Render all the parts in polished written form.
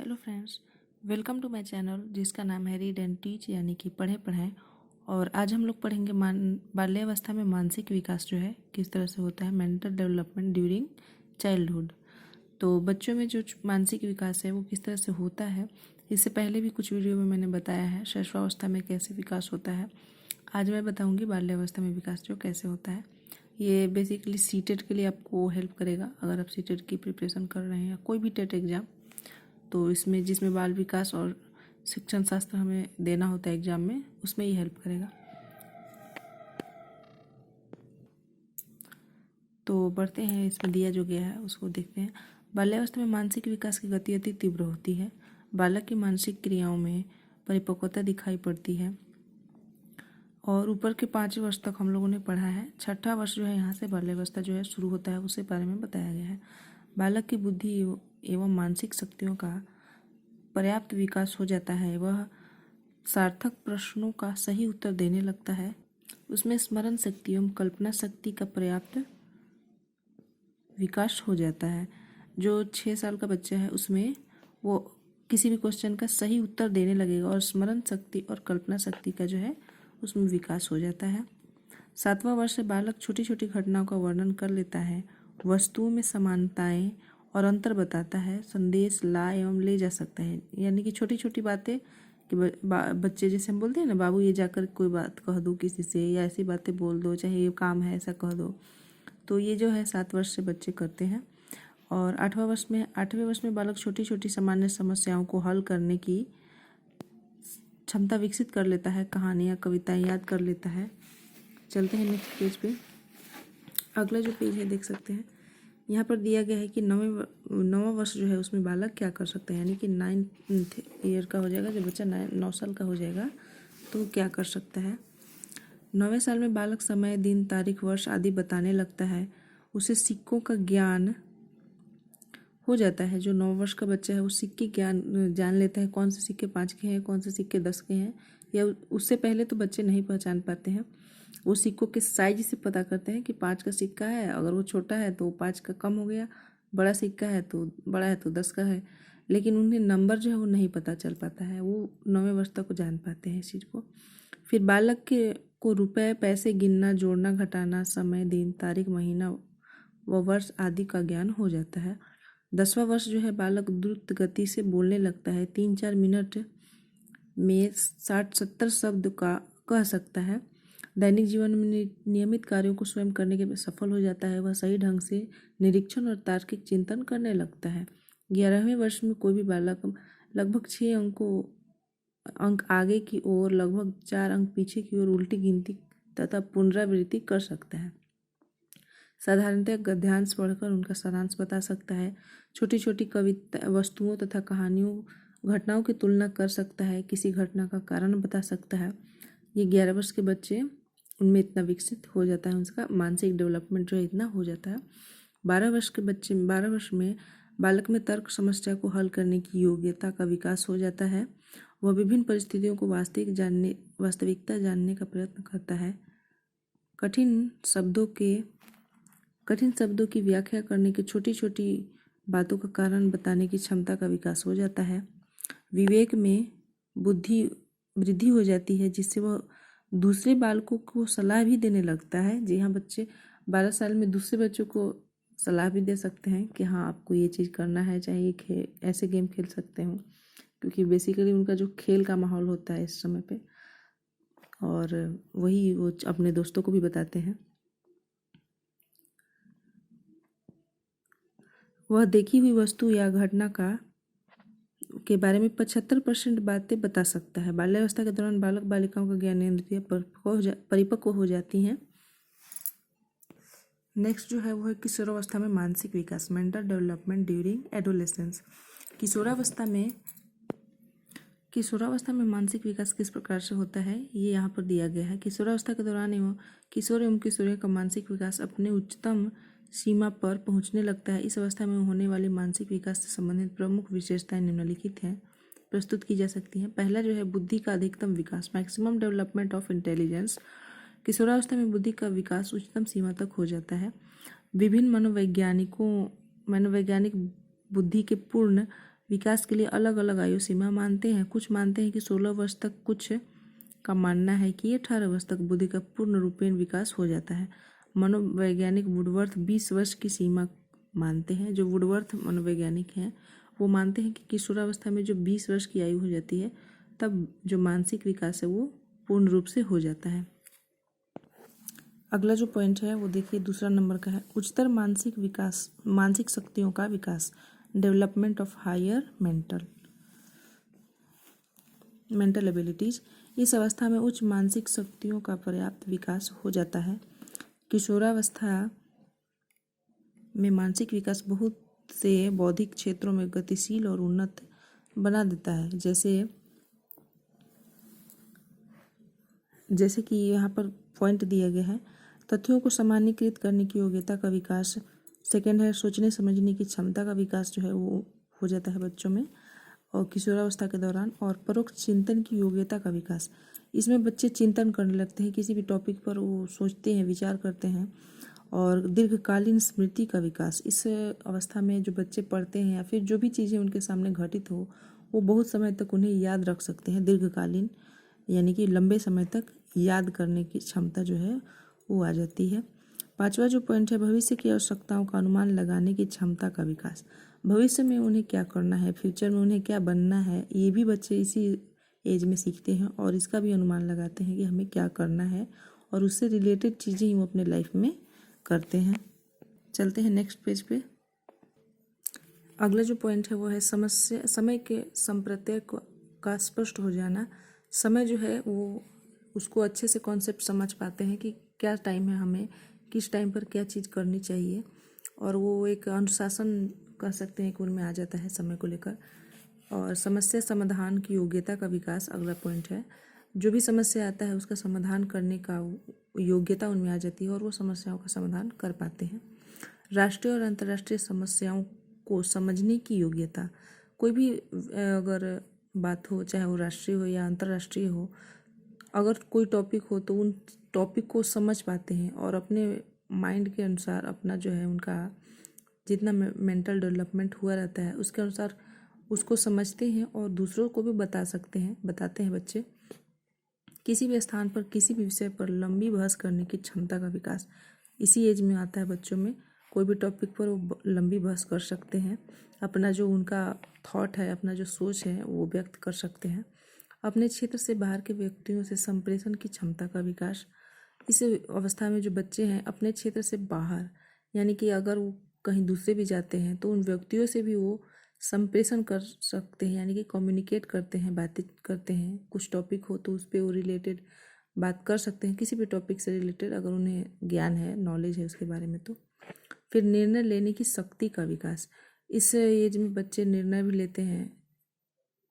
Hello friends, welcome to my channel जिसका नाम है रीड एंड टीच यानी कि पढ़ें पढ़ाएं। और आज हम लोग पढ़ेंगे बाल्यावस्था में मानसिक विकास जो है किस तरह से होता है, मेंटल डेवलपमेंट ड्यूरिंग चाइल्डहुड। तो बच्चों में जो मानसिक विकास है वो किस तरह से होता है, इससे पहले भी कुछ वीडियो में मैंने बताया है शैशवावस्था में कैसे विकास होता है। आज मैं बताऊँगी बाल्यावस्था में विकास जो कैसे होता है। ये बेसिकली सीटेट के लिए आपको हेल्प करेगा। अगर आप सीटेट की प्रिपरेशन कर रहे हैं या कोई भी टेट एग्ज़ाम, तो इसमें जिसमें बाल विकास और शिक्षण शास्त्र हमें देना होता है एग्जाम में, उसमें ये हेल्प करेगा। तो बढ़ते हैं, इसमें दिया जो गया है उसको देखते हैं। बाल्यावस्था में मानसिक विकास की गति अति तीव्र होती है। बालक की मानसिक क्रियाओं में परिपक्वता दिखाई पड़ती है। और ऊपर के 5 वर्ष तक हम लोगों ने पढ़ा है। छठा वर्ष जो है यहाँ से बाल्यावस्था जो है शुरू होता है, उसके बारे में बताया गया है। बालक की बुद्धि एवं मानसिक शक्तियों का पर्याप्त विकास हो जाता है। वह सार्थक प्रश्नों का सही उत्तर देने लगता है। उसमें स्मरण शक्ति एवं कल्पना शक्ति का पर्याप्त विकास हो जाता है। जो 6 साल का बच्चा है उसमें वो किसी भी क्वेश्चन का सही उत्तर देने लगेगा और स्मरण शक्ति और कल्पना शक्ति का जो है उसमें विकास हो जाता है। 7वां वर्ष से बालक छोटी छोटी घटनाओं का वर्णन कर लेता है, वस्तुओं में समानताएं और अंतर बताता है, संदेश ला एवं ले जा सकता है। यानी कि छोटी छोटी बातें कि बच्चे जैसे हम बोलते हैं ना, बाबू ये जाकर कोई बात कह दो किसी से, या ऐसी बातें बोल दो, चाहे ये काम है ऐसा कह दो। तो ये जो है 7 वर्ष से बच्चे करते हैं। और 8वें वर्ष में बालक छोटी छोटी सामान्य समस्याओं को हल करने की क्षमता विकसित कर लेता है, कहानियाँ कविताएँ याद कर लेता है। चलते हैं नेक्स्ट पेज पे। अगला जो पेज है देख सकते हैं, यहाँ पर दिया गया है कि 9वां वर्ष जो है उसमें बालक क्या कर सकता है। यानी कि 9th ईयर का हो जाएगा, जब बच्चा 9 साल का हो जाएगा तो वो क्या कर सकता है। 9वें साल में बालक समय दिन तारीख वर्ष आदि बताने लगता है। उसे सिक्कों का ज्ञान हो जाता है। जो 9 वर्ष का बच्चा है वो सिक्के ज्ञान जान लेता है, कौन से सिक्के 5 के हैं, कौन से सिक्के 10 के हैं। या उससे पहले तो बच्चे नहीं पहचान पाते हैं। वो सिक्कों के साइज से पता करते हैं कि 5 का सिक्का है, अगर वो छोटा है तो 5 का कम हो गया, बड़ा सिक्का है तो बड़ा है तो 10 का है। लेकिन उन्हें नंबर जो है वो नहीं पता चल पाता है। वो 9वें वर्ष तक को जान पाते हैं इस चीज़ को। फिर बालक के को रुपए पैसे गिनना, जोड़ना, घटाना, समय दिन तारीख महीना व वर्ष आदि का ज्ञान हो जाता है। 10वां वर्ष जो है बालक द्रुत गति से बोलने लगता है। 3-4 मिनट में 60-70 शब्द का कह सकता है। दैनिक जीवन में नियमित कार्यों को स्वयं करने के सफल हो जाता है। वह सही ढंग से निरीक्षण और तार्किक चिंतन करने लगता है। 11वें वर्ष में कोई भी बालक लगभग 6 अंक आगे की ओर, लगभग 4 अंक पीछे की ओर उल्टी गिनती तथा पुनरावृत्ति कर सकता है। साधारणतः गद्यांश पढ़कर उनका सारांश बता सकता है। छोटी छोटी कविता वस्तुओं तथा कहानियों घटनाओं की तुलना कर सकता है। किसी घटना का कारण बता सकता है। ये 11 वर्ष के बच्चे, उनमें इतना विकसित हो जाता है, उनका मानसिक डेवलपमेंट जो है इतना हो जाता है। 12 वर्ष में बालक में तर्क समस्या को हल करने की योग्यता का विकास हो जाता है। वह विभिन्न परिस्थितियों को वास्तविकता जानने का प्रयत्न करता है। कठिन शब्दों की व्याख्या करने की, छोटी छोटी बातों का कारण बताने की क्षमता का विकास हो जाता है। विवेक में वृद्धि हो जाती है, जिससे वह दूसरे बालकों को सलाह भी देने लगता है। जी हाँ, बच्चे 12 साल में दूसरे बच्चों को सलाह भी दे सकते हैं कि हाँ आपको ये चीज़ करना है, चाहे ये ऐसे गेम खेल सकते हो, क्योंकि बेसिकली उनका जो खेल का माहौल होता है इस समय पे, और वही वो अपने दोस्तों को भी बताते हैं। वह देखी हुई वस्तु या घटना के बारे में 75% बातें बता सकता है। बाल्यावस्था के दौरान बालक बालिकाओं का ज्ञानेंद्रिय परिपक्व हो जाती हैं। नेक्स्ट जो है वो है किशोरावस्था में मानसिक विकास, मेंटल डेवलपमेंट ड्यूरिंग एडोलेसेंस। किशोरावस्था में मानसिक विकास किस प्रकार से होता है, ये यहाँ पर दिया गया है। किशोरावस्था के दौरान किशोर एवं किशोरियों का मानसिक विकास अपने उच्चतम सीमा पर पहुंचने लगता है। इस अवस्था में होने वाले मानसिक विकास से संबंधित प्रमुख विशेषताएं निम्नलिखित हैं, प्रस्तुत की जा सकती हैं। पहला जो है बुद्धि का अधिकतम विकास, मैक्सिमम डेवलपमेंट ऑफ इंटेलिजेंस। किशोरावस्था में बुद्धि का विकास उच्चतम सीमा तक हो जाता है। विभिन्न मनोवैज्ञानिक बुद्धि के पूर्ण विकास के लिए अलग अलग आयु सीमा मानते हैं। कुछ मानते हैं कि 16 वर्ष तक, कुछ का मानना है कि 18 वर्ष तक बुद्धि का पूर्ण रूपेण विकास हो जाता है। मनोवैज्ञानिक वुडवर्थ 20 वर्ष की सीमा मानते हैं। जो वुडवर्थ मनोवैज्ञानिक हैं वो मानते हैं कि किशोरावस्था में जो 20 वर्ष की आयु हो जाती है तब जो मानसिक विकास है वो पूर्ण रूप से हो जाता है। अगला जो पॉइंट है वो देखिए दूसरा नंबर का है, उच्चतर मानसिक विकास, मानसिक शक्तियों का विकास, development of higher mental abilities. इस अवस्था में उच्च मानसिक शक्तियों का पर्याप्त विकास हो जाता है। किशोरावस्था में मानसिक विकास बहुत से बौद्धिक क्षेत्रों में गतिशील और उन्नत बना देता है। जैसे कि यहाँ पर पॉइंट दिया गया है, तथ्यों को सामान्यीकृत करने की योग्यता का विकास। सेकंड है सोचने समझने की क्षमता का विकास जो है वो हो जाता है बच्चों में और किशोरावस्था के दौरान। और परोक्ष चिंतन की योग्यता का विकास, इसमें बच्चे चिंतन करने लगते हैं, किसी भी टॉपिक पर वो सोचते हैं, विचार करते हैं। और दीर्घकालीन स्मृति का विकास, इस अवस्था में जो बच्चे पढ़ते हैं या फिर जो भी चीज़ें उनके सामने घटित हो वो बहुत समय तक उन्हें याद रख सकते हैं। दीर्घकालीन यानी कि लंबे समय तक याद करने की क्षमता जो है वो आ जाती है। पांचवा जो पॉइंट है, भविष्य की आवश्यकताओं का अनुमान लगाने की क्षमता का विकास। भविष्य में उन्हें क्या करना है, फ्यूचर में उन्हें क्या बनना है, ये भी बच्चे इसी एज में सीखते हैं और इसका भी अनुमान लगाते हैं कि हमें क्या करना है और उससे रिलेटेड चीज़ें ही वो अपने लाइफ में करते हैं। चलते हैं नेक्स्ट पेज पे। अगला जो पॉइंट है वो है समय के संप्रत्यय का स्पष्ट हो जाना। समय जो है वो उसको अच्छे से कॉन्सेप्ट समझ पाते हैं कि क्या टाइम है, हमें किस टाइम पर क्या चीज़ करनी चाहिए और वो एक अनुशासन कह सकते हैं कि उनमें आ जाता है समय को लेकर। और समस्या समाधान की योग्यता का विकास अगला पॉइंट है। जो भी समस्या आता है उसका समाधान करने का योग्यता उनमें आ जाती है और वो समस्याओं का समाधान कर पाते हैं। राष्ट्रीय और अंतर्राष्ट्रीय समस्याओं को समझने की योग्यता, कोई भी अगर बात हो, चाहे वो राष्ट्रीय हो या अंतर्राष्ट्रीय हो, अगर कोई टॉपिक हो तो उन टॉपिक को समझ पाते हैं और अपने माइंड के अनुसार अपना जो है उनका जितना मेंटल डेवलपमेंट हुआ रहता है उसके अनुसार उसको समझते हैं और दूसरों को भी बताते हैं बच्चे। किसी भी स्थान पर किसी भी विषय पर लंबी बहस करने की क्षमता का विकास इसी एज में आता है बच्चों में। कोई भी टॉपिक पर वो लंबी बहस कर सकते हैं, अपना जो उनका थॉट है, अपना जो सोच है वो व्यक्त कर सकते हैं। अपने क्षेत्र से बाहर के व्यक्तियों से संप्रेषण की क्षमता का विकास, इस अवस्था में जो बच्चे हैं अपने क्षेत्र से बाहर यानी कि अगर वो कहीं दूसरे भी जाते हैं तो उन व्यक्तियों से भी वो संप्रेषण कर सकते हैं यानी कि कम्युनिकेट करते हैं, बातें करते हैं। कुछ टॉपिक हो तो उस पर वो रिलेटेड बात कर सकते हैं, किसी भी टॉपिक से रिलेटेड अगर उन्हें ज्ञान है, नॉलेज है उसके बारे में। तो फिर निर्णय लेने की शक्ति का विकास, इस एज में बच्चे निर्णय भी लेते हैं।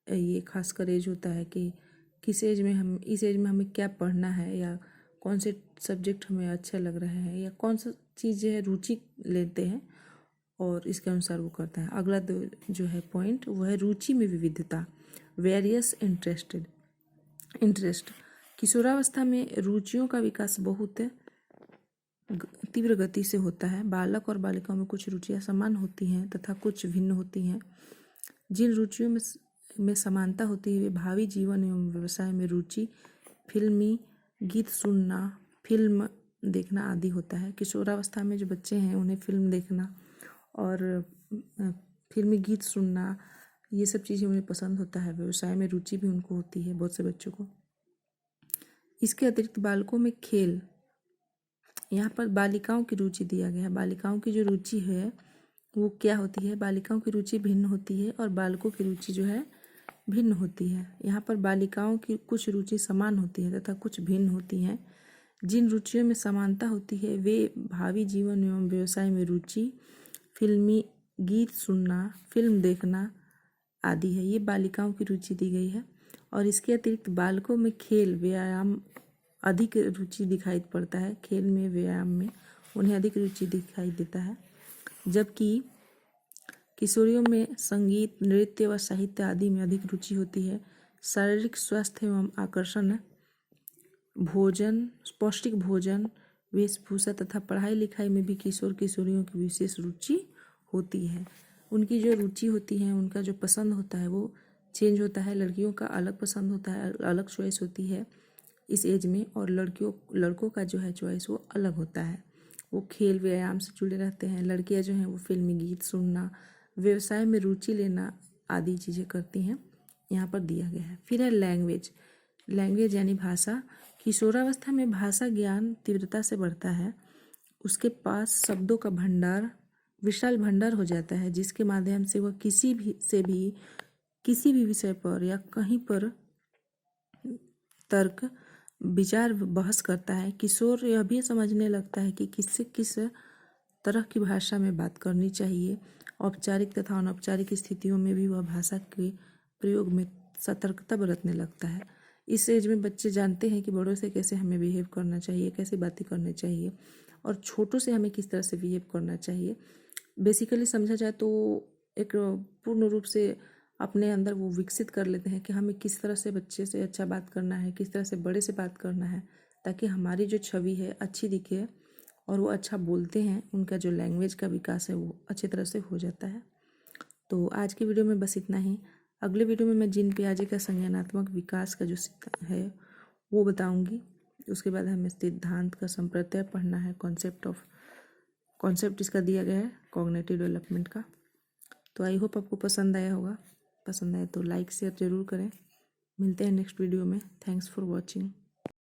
ये खासकर एज होता है कि किस एज में हम, इस एज में हमें क्या पढ़ना है या कौन से सब्जेक्ट हमें अच्छा लग रहा है या कौन सा चीज़ है रुचि लेते हैं और इसके अनुसार वो करता है। अगला जो है पॉइंट वो है रुचि में विविधता, वेरियस इंटरेस्ट। किशोरावस्था में रुचियों का विकास बहुत तीव्र गति से होता है। बालक और बालिकाओं में कुछ रुचियां समान होती हैं तथा कुछ भिन्न होती हैं। जिन रुचियों में समानता होती है वे भावी जीवन एवं व्यवसाय में रुचि, फिल्मी गीत सुनना, फिल्म देखना आदि होता है। किशोरावस्था में जो बच्चे हैं उन्हें फिल्म देखना और फिल्मी गीत सुनना ये सब चीज़ें उन्हें पसंद होता है। व्यवसाय में रुचि भी उनको होती है बहुत से बच्चों को। इसके अतिरिक्त बालकों में खेल, यहाँ पर बालिकाओं की रुचि दिया गया है। बालिकाओं की जो रुचि है वो क्या होती है, बालिकाओं की रुचि भिन्न होती है और बालकों की रुचि जो है भिन्न होती है। यहाँ पर बालिकाओं की कुछ रुचि समान होती है तथा कुछ भिन्न होती हैं। जिन रुचियों में समानता होती है वे भावी जीवन एवं व्यवसाय में रुचि, फिल्मी गीत सुनना, फिल्म देखना आदि है। ये बालिकाओं की रुचि दी गई है। और इसके अतिरिक्त बालकों में खेल, व्यायाम अधिक रुचि दिखाई पड़ता है। खेल में, व्यायाम में उन्हें अधिक रुचि दिखाई देता है। जबकि किशोरियों में संगीत, नृत्य व साहित्य आदि में अधिक रुचि होती है। शारीरिक स्वास्थ्य एवं आकर्षण, भोजन, पौष्टिक भोजन, वेशभूषा तथा पढ़ाई लिखाई में भी किशोर किशोरियों की विशेष रुचि होती है। उनकी जो रुचि होती है, उनका जो पसंद होता है वो चेंज होता है। लड़कियों का अलग पसंद होता है, अलग चॉइस होती है इस एज में, और लड़कों का जो है चॉइस वो अलग होता है। वो खेल व्यायाम से जुड़े रहते हैं। लड़कियां जो हैं वो फिल्मी गीत सुनना, व्यवसाय में रुचि लेना आदि चीज़ें करती हैं, यहाँ पर दिया गया है। फिर है लैंग्वेज। लैंग्वेज यानी भाषा। किशोरावस्था में भाषा ज्ञान तीव्रता से बढ़ता है। उसके पास शब्दों का भंडार, विशाल भंडार हो जाता है, जिसके माध्यम से वह किसी भी विषय पर या कहीं पर तर्क विचार बहस करता है। किशोर यह भी समझने लगता है कि किससे किस तरह की भाषा में बात करनी चाहिए। औपचारिक तथा अनौपचारिक स्थितियों में भी वह भाषा के प्रयोग में सतर्कता बरतने लगता है। इस एज में बच्चे जानते हैं कि बड़ों से कैसे हमें बिहेव करना चाहिए, कैसे बातें करनी चाहिए, और छोटों से हमें किस तरह से बिहेव करना चाहिए। बेसिकली समझा जाए तो एक पूर्ण रूप से अपने अंदर वो विकसित कर लेते हैं कि हमें किस तरह से बच्चे से अच्छा बात करना है, किस तरह से बड़े से बात करना है, ताकि हमारी जो छवि है अच्छी दिखे और वो अच्छा बोलते हैं। उनका जो लैंग्वेज का विकास है वो अच्छी तरह से हो जाता है। तो आज की वीडियो में बस इतना ही। अगले वीडियो में मैं जीन पियाजे का संज्ञानात्मक विकास का जो है वो बताऊंगी। उसके बाद हमें सिद्धांत का संप्रत्यय पढ़ना है। कॉन्सेप्ट इसका दिया गया है कॉग्निटिव डेवलपमेंट का। तो आई होप आपको पसंद आया होगा। पसंद आए तो लाइक शेयर ज़रूर करें। मिलते हैं नेक्स्ट वीडियो में। Thanks for watching.